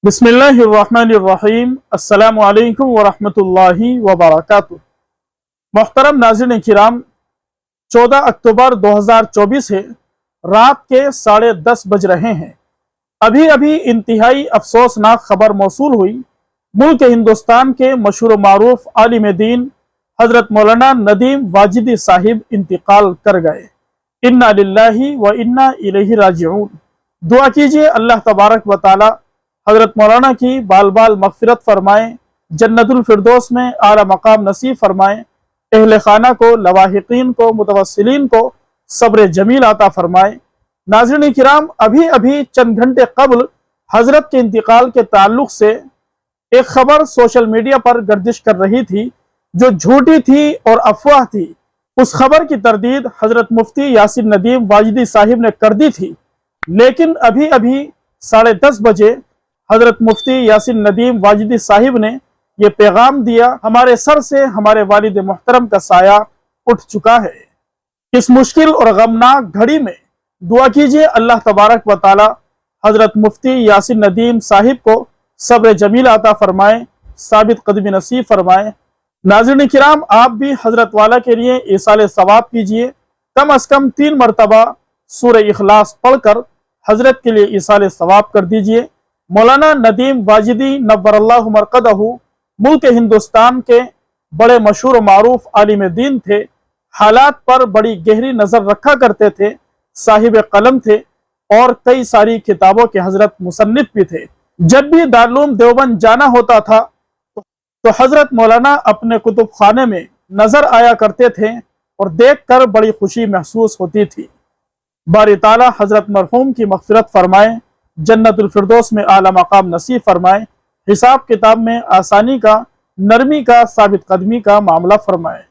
बिस्मिल्लाहिर्रहमानिर्रहीम। अस्सलामु अलैकुम वरहमतुल्लाहि वबरकातुह। मोहतरम नाज़रीन किराम, 14 अक्टूबर 2024 है। रात के 10:30 बज रहे हैं। अभी अभी इंतहाई अफसोसनाक खबर मौसूल हुई। मुल्क हिंदुस्तान के मशहूर मारूफ आलिम दीन हजरत मौलाना नदीम वाजिदी साहिब इंतकाल कर गए। इन्ना लिल्लाहि व इन्ना इलैहि राजिऊन। दुआ कीजिए अल्लाह तबारक व तआला हजरत मौलाना की बाल बाल मगफिरत फरमाए, जन्नतुल फिरदौस में आला मकाम नसीब फरमाए, अहले खाना को, लवाहिकीन को, मुतवस्सिलीन को सब्र जमील आता फरमाए। नाज़रीन किराम, अभी अभी चंद घंटे कबल हजरत के इंतकाल के ताल्लुक से एक खबर सोशल मीडिया पर गर्दिश कर रही थी जो झूठी थी और अफवाह थी। उस खबर की तरदीद हजरत मुफ्ती यासिन नदीम वाजिदी साहिब ने कर दी थी, लेकिन अभी अभी 10:30 बजे हजरत मुफ्ती यासिन नदीम वाजिदी साहिब ने यह पैगाम दिया, हमारे सर से हमारे वालिद मोहतरम का साया उठ चुका है। इस मुश्किल और गमनाक घड़ी में दुआ कीजिए अल्लाह तबारक व तआला हजरत मुफ्ती यासिन नदीम साहिब को सब्र जमील अता फरमाए, साबित कदमी नसीब फरमाए। नाज़रीन किराम, आप भी हजरत वाला के लिए ईसाल सवाब कीजिए। कम अज कम 3 मरतबा सूरह इखलास पढ़कर हजरत के लिए ईसाल सवाब कर दीजिए। मौलाना नदीम वाजिदी नव्वरल्लाहु मरकदहू मुल्क हिंदुस्तान के बड़े मशहूर मारूफ आलिम दीन थे। हालात पर बड़ी गहरी नजर रखा करते थे, साहिब कलम थे और कई सारी किताबों के हजरत मुसन्निफ भी थे। जब भी दारुल देवबंद जाना होता था तो हजरत मौलाना अपने कुतुब खाने में नजर आया करते थे और देखकर बड़ी खुशी महसूस होती थी। बारी ताला हजरत मरहूम की मगफिरत फरमाए, जन्नतुल फिरदौस में आला मकाम नसीब फरमाए, हिसाब किताब में आसानी का, नरमी का, साबित कदमी का मामला फरमाए।